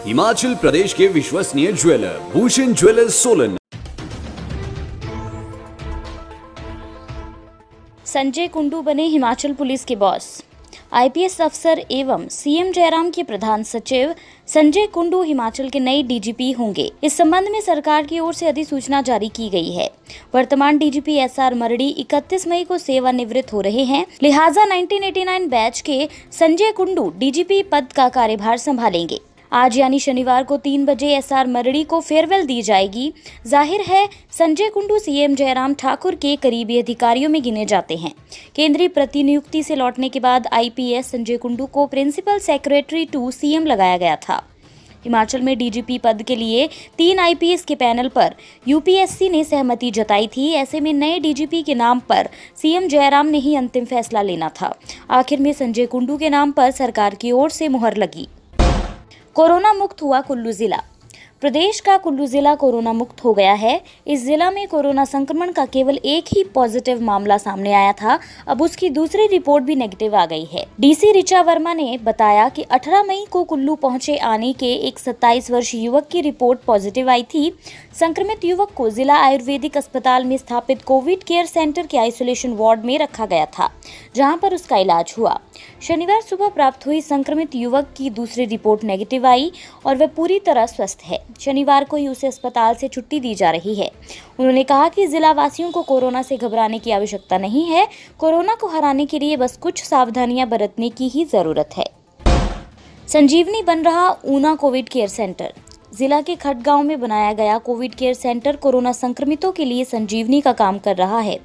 हिमाचल प्रदेश के विश्वसनीय jeweller Bhushan jewellers Solan. Sanjay Kundu बने हिमाचल पुलिस के बॉस। आईपीएस अफसर एवं सीएम जयराम के प्रधान सचिव संजय कुंडू हिमाचल के नए डीजीपी होंगे। इस संबंध में सरकार की ओर से अधिसूचना जारी की गई है। वर्तमान डीजीपी एसआर मरड़ी 31 मई को सेवानिवृत्त हो रहे हैं, लिहाजा 1989 बैच के संजय कुंडू डीजीपी पद का कार्यभार संभालेंगे। आज यानी शनिवार को 3 बजे एसआर मरड़ी को फेयरवेल दी जाएगी। जाहिर है संजय कुंडू सीएम जयराम ठाकुर के करीबी अधिकारियों में गिने जाते हैं। केंद्रीय प्रतिनियुक्ति से लौटने के बाद आईपीएस संजय कुंडू को प्रिंसिपल सेक्रेटरी टू सीएम लगाया गया था। हिमाचल में डीजीपी पद के लिए 3 आईपीएस के पैनल पर यूपीएससी ने सहमति जताई थी। ऐसे में नए डीजीपी के नाम पर सीएम जयराम ने ही अंतिम फैसला लेना था। आखिर में संजय कुंडू के नाम पर सरकार की ओर से मुहर लगी। कोरोना मुक्त हुआ कुल्लू जिला। प्रदेश का कुल्लू जिला कोरोना मुक्त हो गया है। इस जिला में कोरोना संक्रमण का केवल एक ही पॉजिटिव मामला सामने आया था। अब उसकी दूसरी रिपोर्ट भी नेगेटिव आ गई है। डीसी ऋचा वर्मा ने बताया कि 18 मई को कुल्लू पहुंचे आने के एक 27 वर्षीय युवक की रिपोर्ट पॉजिटिव आई थी। संक्रमित युवक को जिला आयुर्वेदिक अस्पताल में स्थापित कोविड केयर सेंटर के आइसोलेशन वार्ड में रखा गया था, जहां पर उसका इलाज हुआ। शनिवार सुबह प्राप्त हुई संक्रमित युवक की दूसरी रिपोर्ट नेगेटिव आई और वह पूरी तरह स्वस्थ है। शनिवार को ही उसे अस्पताल से छुट्टी दी जा रही है। उन्होंने कहा कि जिला वासियों को कोरोना से घबराने की आवश्यकता नहीं है। कोरोना को हराने के लिए बस कुछ सावधानियां बरतने की ही जरूरत है। संजीवनी बन रहा ऊना कोविड केयर सेंटर। जिला के खट गांव में बनाया गया कोविड केयर सेंटर कोरोना संक्रमितों के लिए संजीवनी का काम कर रहा है,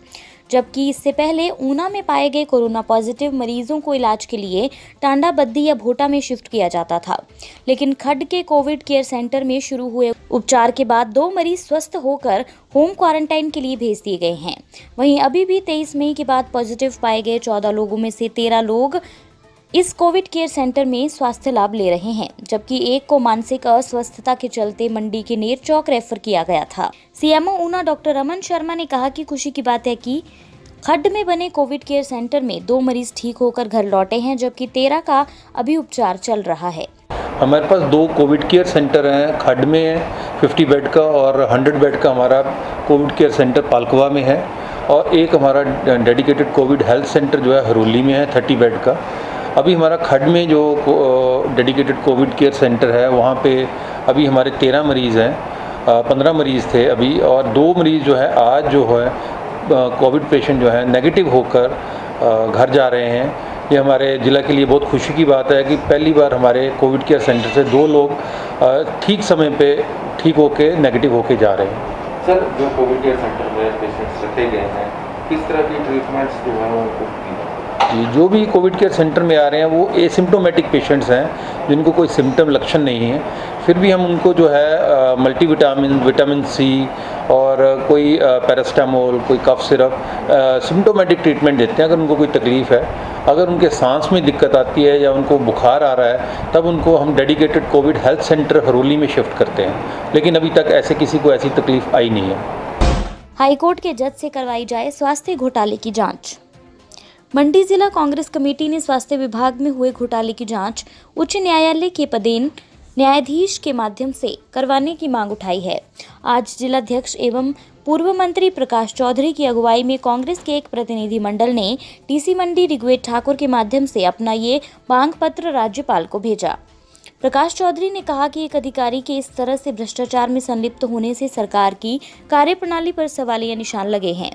जबकि इससे पहले ऊना में पाए गए कोरोना पॉजिटिव मरीजों को इलाज के लिए टांडा बद्दी या भोटा में शिफ्ट किया जाता था। लेकिन खड्ड के कोविड केयर सेंटर में शुरू हुए उपचार के बाद 2 मरीज स्वस्थ होकर होम क्वारंटाइन के लिए भेज दिए गए हैं। वहीं अभी भी 23 मई के बाद पॉजिटिव पाए गए 14 लोगों में से 13 लोग इस कोविड केयर सेंटर में स्वास्थ्य लाभ ले रहे हैं, जबकि एक को मानसिक अस्वस्थता के चलते मंडी के नेर चौक रेफर किया गया था। सीएमओ ऊना डॉक्टर रमन शर्मा ने कहा कि खुशी की बात है कि खड्ड में बने कोविड केयर सेंटर में 2 मरीज ठीक होकर घर लौटे हैं, जबकि 13 का अभी उपचार चल रहा है। हमारे पास 2 कोविड केयर सेंटर हैं। खड्ड में है 50 बेड का और 100 बेड का हमारा कोविड केयर सेंटर पालकवा में है, और एक हमारा डेडिकेटेड कोविड हेल्थ सेंटर जो है हरोली में है 30 बेड का। अभी हमारा खड्ड में जो डेडिकेटेड कोविड केयर सेंटर है वहाँ पे अभी हमारे 13 मरीज़ हैं। 15 मरीज़ थे अभी, और 2 मरीज़ जो है आज जो है कोविड पेशेंट जो है नेगेटिव होकर घर जा रहे हैं। ये हमारे ज़िला के लिए बहुत खुशी की बात है कि पहली बार हमारे कोविड केयर सेंटर से 2 लोग ठीक समय पे ठीक होके नेगेटिव होके जा रहे हैं। सर, जो कोविड केयर सेंटर में पेशेंट्स रखे गए हैं, किस तरह की ट्रीटमेंट्स जो है उनको जी, जो भी कोविड केयर सेंटर में आ रहे हैं वो एसिम्प्टोमेटिक पेशेंट्स हैं, जिनको कोई सिम्टम लक्षण नहीं है। फिर भी हम उनको जो है मल्टीविटामिन, विटामिन सी और कोई पैरास्टामोल, कोई कफ सिरप सिम्टोमेटिक ट्रीटमेंट देते हैं। अगर उनको कोई तकलीफ़ है, अगर उनके सांस में दिक्कत आती है या उनको बुखार आ रहा है, तब उनको हम dedicated Covid health centre Haroli में शिफ्ट करते हैं। लेकिन अभी तक ऐसे किसी को ऐसी तकलीफ आई नहीं है। हाईकोर्ट के जज से करवाई जाए स्वास्थ्य घोटाले की जाँच। मंडी जिला कांग्रेस कमेटी ने स्वास्थ्य विभाग में हुए घोटाले की जांच उच्च न्यायालय के पदेन न्यायाधीश के माध्यम से करवाने की मांग उठाई है। आज जिलाध्यक्ष एवं पूर्व मंत्री प्रकाश चौधरी की अगुवाई में कांग्रेस के एक प्रतिनिधि मंडल ने डीसी मंडी ऋग्वेद ठाकुर के माध्यम से अपना ये मांग पत्र राज्यपाल को भेजा। प्रकाश चौधरी ने कहा कि एक अधिकारी के इस तरह से भ्रष्टाचार में संलिप्त होने से सरकार की कार्यप्रणाली पर सवालिया निशान लगे हैं।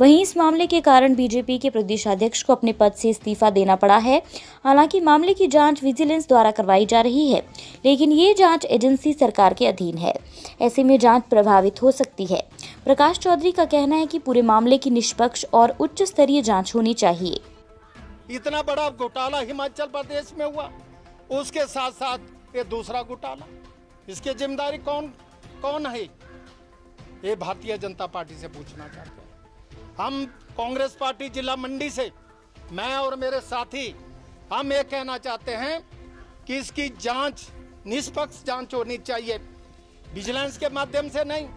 वहीं इस मामले के कारण बीजेपी के प्रदेशाध्यक्ष को अपने पद से इस्तीफा देना पड़ा है। हालांकि मामले की जांच विजिलेंस द्वारा करवाई जा रही है, लेकिन ये जांच एजेंसी सरकार के अधीन है। ऐसे में जांच प्रभावित हो सकती है। प्रकाश चौधरी का कहना है कि पूरे मामले की निष्पक्ष और उच्च स्तरीय जाँच होनी चाहिए। इतना बड़ा घोटाला हिमाचल प्रदेश में हुआ, उसके साथ साथ ये दूसरा घोटाला, इसकी जिम्मेदारी कौन है? ये भारतीय जनता पार्टी से पूछना चाहते हैं। हम कांग्रेस पार्टी जिला मंडी से, मैं और मेरे साथी, हम ये कहना चाहते हैं कि इसकी जांच निष्पक्ष जांच होनी चाहिए, विजिलेंस के माध्यम से नहीं।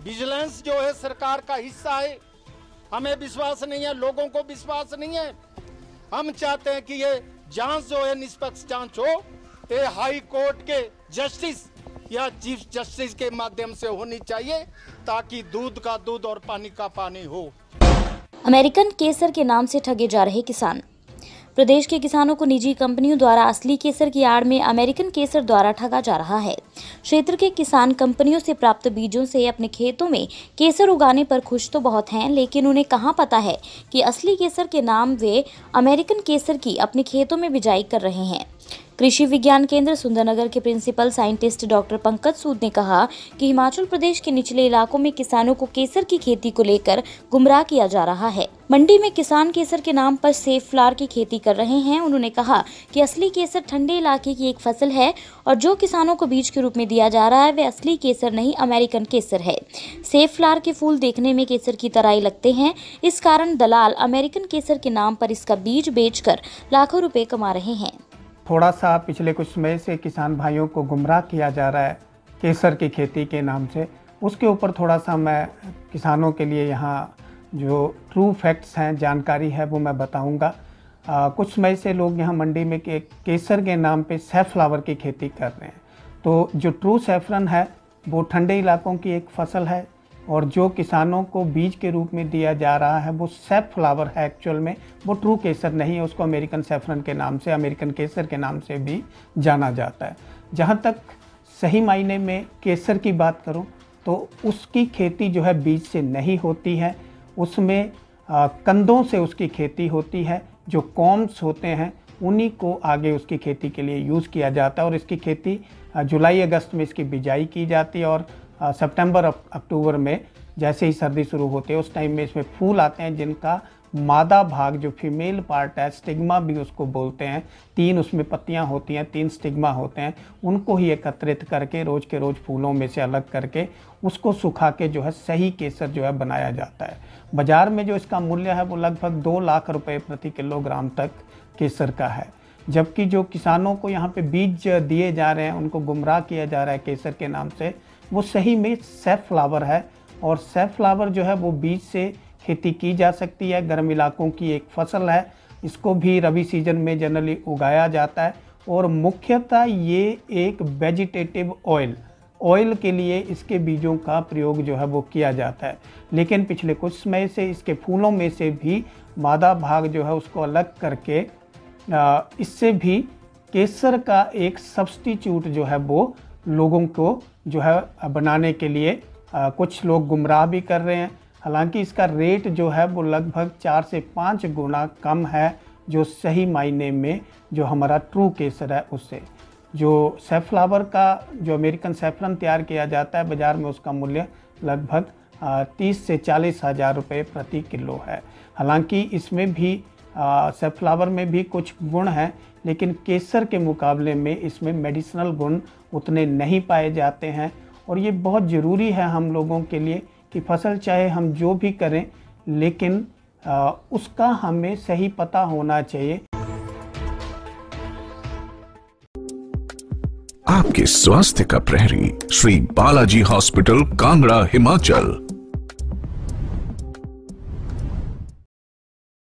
विजिलेंस जो है सरकार का हिस्सा है, हमें विश्वास नहीं है, लोगों को विश्वास नहीं है। हम चाहते हैं कि ये जांच जो है निष्पक्ष जांच हो ये हाई कोर्ट के जस्टिस या चीफ जस्टिस के माध्यम से होनी चाहिए, ताकि दूध का दूध और पानी का पानी हो। अमेरिकन केसर के नाम से ठगे जा रहे किसान। प्रदेश के किसानों को निजी कंपनियों द्वारा असली केसर की आड़ में अमेरिकन केसर द्वारा ठगा जा रहा है। क्षेत्र के किसान कंपनियों से प्राप्त बीजों से अपने खेतों में केसर उगाने पर खुश तो बहुत हैं, लेकिन उन्हें कहाँ पता है कि असली केसर के नाम वे अमेरिकन केसर की अपने खेतों में बिजाई कर रहे हैं। कृषि विज्ञान केंद्र सुंदरनगर के प्रिंसिपल साइंटिस्ट डॉक्टर पंकज सूद ने कहा कि हिमाचल प्रदेश के निचले इलाकों में किसानों को केसर की खेती को लेकर गुमराह किया जा रहा है। मंडी में किसान केसर के नाम पर सेफ फ्लावर की खेती कर रहे हैं। उन्होंने कहा कि असली केसर ठंडे इलाके की एक फसल है और जो किसानों को बीज के रूप में दिया जा रहा है वे असली केसर नहीं, अमेरिकन केसर है। सेफ फ्लावर के फूल देखने में केसर की तरह ही लगते हैं, इस कारण दलाल अमेरिकन केसर के नाम पर इसका बीज बेचकर लाखों रुपए कमा रहे हैं। थोड़ा सा पिछले कुछ समय से किसान भाइयों को गुमराह किया जा रहा है केसर की खेती के नाम से, उसके ऊपर थोड़ा सा मैं किसानों के लिए यहाँ जो ट्रू फैक्ट्स हैं, जानकारी है, वो मैं बताऊँगा। कुछ समय से लोग यहाँ मंडी में केसर के नाम पे सैफ फ्लावर की खेती कर रहे हैं। तो जो ट्रू सैफरन है वो ठंडे इलाकों की एक फसल है, और जो किसानों को बीज के रूप में दिया जा रहा है वो सैफ फ्लावर है। एक्चुअल में वो ट्रू केसर नहीं है, उसको अमेरिकन सैफरन के नाम से, अमेरिकन केसर के नाम से भी जाना जाता है। जहाँ तक सही मायने में केसर की बात करूँ तो उसकी खेती जो है बीज से नहीं होती है, उसमें कंदों से उसकी खेती होती है। जो कॉम्स होते हैं उन्हीं को आगे उसकी खेती के लिए यूज़ किया जाता है, और इसकी खेती जुलाई अगस्त में इसकी बिजाई की जाती है, और सितंबर अक्टूबर में जैसे ही सर्दी शुरू होती है उस टाइम में इसमें फूल आते हैं, जिनका मादा भाग जो फीमेल पार्ट है, स्टिग्मा भी उसको बोलते हैं, 3 उसमें पत्तियां होती हैं, 3 स्टिग्मा होते हैं, उनको ही एकत्रित करके रोज़ के रोज़ फूलों में से अलग करके उसको सुखा के जो है सही केसर जो है बनाया जाता है। बाज़ार में जो इसका मूल्य है वो लगभग 2 लाख रुपए प्रति किलोग्राम तक केसर का है। जबकि जो किसानों को यहाँ पे बीज दिए जा रहे हैं, उनको गुमराह किया जा रहा है केसर के नाम से, वो सही में सैफ फ्लावर है। और सैफ फ्लावर जो है वो बीज से खेती की जा सकती है, गर्म इलाकों की एक फसल है, इसको भी रबी सीजन में जनरली उगाया जाता है, और मुख्यतः ये एक वेजिटेटिव ऑयल के लिए इसके बीजों का प्रयोग जो है वो किया जाता है। लेकिन पिछले कुछ समय से इसके फूलों में से भी मादा भाग जो है उसको अलग करके इससे भी केसर का एक सब्स्टिट्यूट जो है वो लोगों को जो है बनाने के लिए कुछ लोग गुमराह भी कर रहे हैं। हालांकि इसका रेट जो है वो लगभग 4 से 5 गुना कम है जो सही मायने में जो हमारा ट्रू केसर है उससे। जो सैफ फ्लावर का जो अमेरिकन सैफरन तैयार किया जाता है बाज़ार में, उसका मूल्य लगभग 30 से 40 हज़ार रुपये प्रति किलो है। हालांकि इसमें भी सैफ फ्लावर में भी कुछ गुण हैं, लेकिन केसर के मुकाबले में इसमें मेडिसिनल गुण उतने नहीं पाए जाते हैं। और ये बहुत ज़रूरी है हम लोगों के लिए कि फसल चाहे हम जो भी करें, लेकिन उसका हमें सही पता होना चाहिए। आपके स्वास्थ्य का प्रहरी श्री बालाजी हॉस्पिटल, कांगड़ा, हिमाचल।